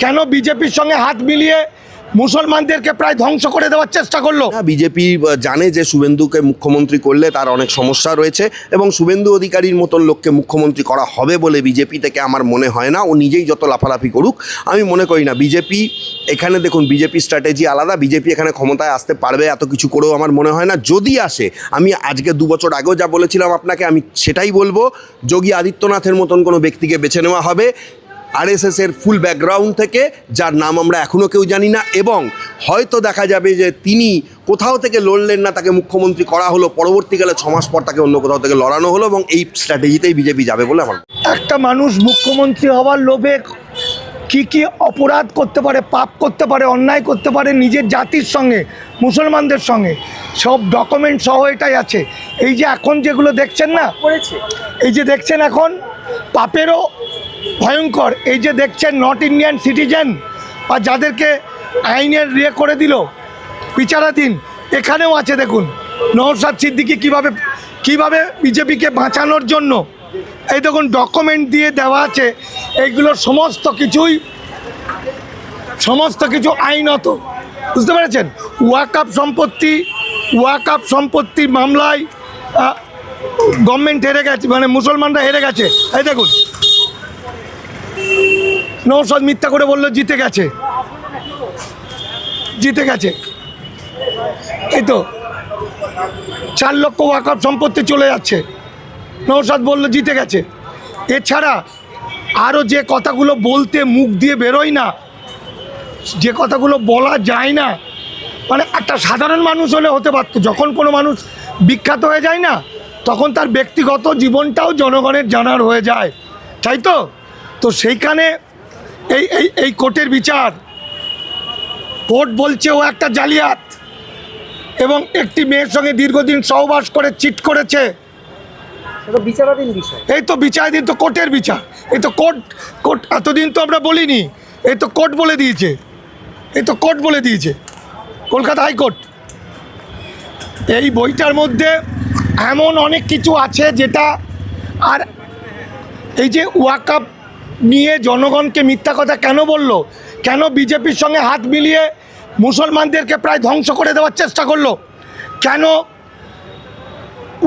কেন বিজেপির সঙ্গে হাত মিলিয়ে মুসলমানদেরকে প্রায় ধ্বংস করে দেওয়ার চেষ্টা করলো? বিজেপি জানে যে শুভেন্দুকে মুখ্যমন্ত্রী করলে তার অনেক সমস্যা রয়েছে এবং শুভেন্দু অধিকারীর মতন লোককে মুখ্যমন্ত্রী করা হবে বলে বিজেপি থেকে আমার মনে হয় না। ও নিজেই যত লাফালাফি করুক, আমি মনে করি না। বিজেপি এখানে দেখুন, বিজেপি স্ট্র্যাটেজি আলাদা। বিজেপি এখানে ক্ষমতায় আসতে পারবে এত কিছু করেও আমার মনে হয় না। যদি আসে, আমি আজকে 2 বছর আগেও যা বলেছিলাম আপনাকে, আমি সেটাই বলবো। যোগী আদিত্যনাথের মতন কোনো ব্যক্তিকে বেছে নেওয়া হবে আরএসএসের ফুল ব্যাকগ্রাউন্ড থেকে, যার নাম আমরা এখনও কেউ জানি না, এবং হয়তো দেখা যাবে যে তিনি কোথাও থেকে লড়লেন না, তাকে মুখ্যমন্ত্রী করা হলো, পরবর্তীকালে 6 মাস পর তাকে অন্য কোথাও থেকে লড়ানো হলো, এবং এই স্ট্র্যাটেজিতেই বিজেপি যাবে বলে আমার। একটা মানুষ মুখ্যমন্ত্রী হওয়ার লোভে কি কি অপরাধ করতে পারে, পাপ করতে পারে, অন্যায় করতে পারে নিজের জাতির সঙ্গে, মুসলমানদের সঙ্গে, সব ডকুমেন্ট সহ এটাই আছে। এই যে এখন যেগুলো দেখছেন না, এই যে দেখছেন এখন পাপেরও ভয়ঙ্কর। এই যে দেখছেন নট ইন্ডিয়ান সিটিজেন বা যাদেরকে আইনের করে দিল বিচারাধীন, এখানেও আছে। দেখুন নওশাদ সিদ্দিকী কিভাবে বিজেপিকে বাঁচানোর জন্য, এই দেখুন ডকুমেন্ট দিয়ে দেওয়া আছে। এইগুলো সমস্ত কিছু আইনত, বুঝতে পেরেছেন? ওয়াকআপ সম্পত্তির মামলায় গভর্নমেন্ট হেরে গেছে, মানে মুসলমানরা হেরে গেছে। এই দেখুন নওশাদ মিথ্যা করে বললো জিতে গেছে। এই তো 4 লক্ষ ওয়াকআপ সম্পত্তি চলে যাচ্ছে, নওশাদ বললো জিতে গেছে। এছাড়া আরও যে কথাগুলো বলতে মুখ দিয়ে বেরোয় না, যে কথাগুলো বলা যায় না, মানে একটা সাধারণ মানুষ হলে হতে পারতো। যখন কোনো মানুষ বিখ্যাত হয়ে যায় না, তখন তার ব্যক্তিগত জীবনটাও জনগণের জানার হয়ে যায়, তাই তো? তো সেইখানে এই কোর্টের বিচার, কোর্ট বলছে ও একটা জালিয়াত এবং একটি মেয়ের সঙ্গে দীর্ঘদিন সহবাস করে চিট করেছে। বিচারাধীন বিষয়, এই তো বিচারাধীন, তো কোর্টের বিচার। এই তো কোর্ট এতদিন তো আমরা বলিনি, এই তো কোর্ট বলে দিয়েছে, কলকাতা হাইকোর্ট। এই বইটার মধ্যে এমন অনেক কিছু আছে যেটা, আর এই যে ওয়াকআপ নিয়ে জনগণকে মিথ্যা কথা কেন বললো, কেন বিজেপির সঙ্গে হাত মিলিয়ে মুসলমানদেরকে প্রায় ধ্বংস করে দেওয়ার চেষ্টা করলো, কেন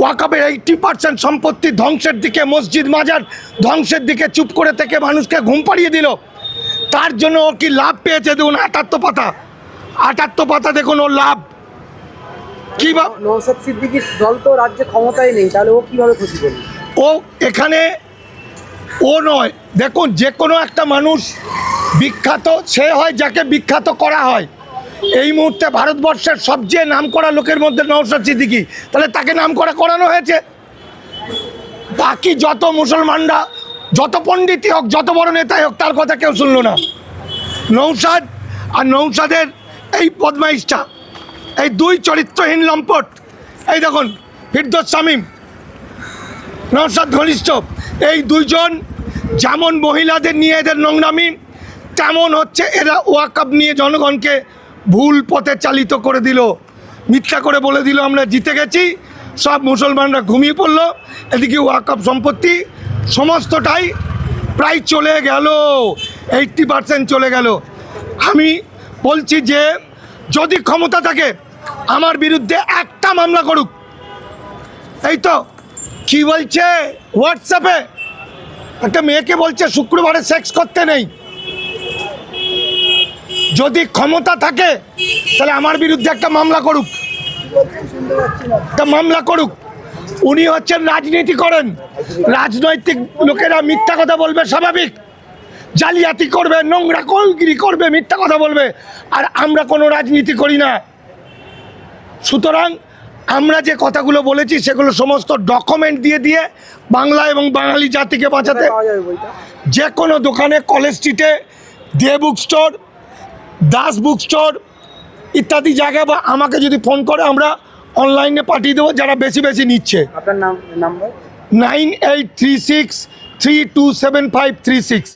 ওয়াকআপের 80% সম্পত্তি ধ্বংসের দিকে, মসজিদ মাজার ধ্বংসের দিকে চুপ করে থেকে মানুষকে ঘুম পাড়িয়ে দিল, তার জন্য ও কি লাভ পেয়েছে? দেখুন 78 পাতা দেখুন ওর লাভ। কিভাবে নওশাদ সিদ্দিকীর দল তো রাজ্যে ক্ষমতায় নেই, তাহলে ও কিভাবে ক্ষতি করবে? ও এখানে ও নয়, দেখুন যে কোনো একটা মানুষ বিখ্যাত সে হয় যাকে বিখ্যাত করা হয়। এই মুহূর্তে ভারতবর্ষের সবচেয়ে নামকরা লোকের মধ্যে নওশাদ সিদ্দিকী, তাহলে তাকে নামকরানো হয়েছে। বাকি যত মুসলমানরা, যত পণ্ডিতই হোক, যত বড় নেতাই হোক, তার কথা কেউ শুনলো না। নওশাদ আর নওশাদের এই বদমাইশটা, এই 2 চরিত্রহীন লম্পট, এই দেখুন ফিরদৌস শামীম, নওশাদ ঘনিষ্ঠ, এই 2 জন যেমন মহিলাদের নিয়ে এদের নোংরামি, তেমন হচ্ছে এরা ওয়াকআপ নিয়ে জনগণকে ভুল পথে চালিত করে দিল। মিথ্যা করে বলে দিল আমরা জিতে গেছি, সব মুসলমানরা ঘুমিয়ে পড়লো। এদিকে ওয়াকআপ সম্পত্তি সমস্তটাই প্রায় চলে গেল, 80% চলে গেল। আমি বলছি যে যদি ক্ষমতা থাকে আমার বিরুদ্ধে একটা মামলা করুক। এই তো কি বলছে হোয়াটসঅ্যাপে একটা মেয়েকে বলছে শুক্রবারে সেক্স করতে নেই। যদি ক্ষমতা থাকে তাহলে আমার বিরুদ্ধে একটা মামলা করুক। উনি হচ্ছেন রাজনীতি করেন, রাজনৈতিক লোকেরা মিথ্যা কথা বলবে স্বাভাবিক, জালিয়াতি করবে, নোংরা কলগিরি করবে, মিথ্যা কথা বলবে, আর আমরা কোনো রাজনীতি করি না। সুতরাং আমরা যে কথাগুলো বলেছি সেগুলো সমস্ত ডকুমেন্ট দিয়ে বাংলা এবং বাঙালি জাতিকে বাঁচাতে যে কোনো দোকানে, কলেজ স্ট্রিটে, Dey book store, Das book store ইত্যাদি জায়গায়, বা আমাকে যদি ফোন করে আমরা অনলাইনে পাঠিয়ে দেবো যারা বেশি নিচ্ছে। আপনার নাম্বার 9836327536।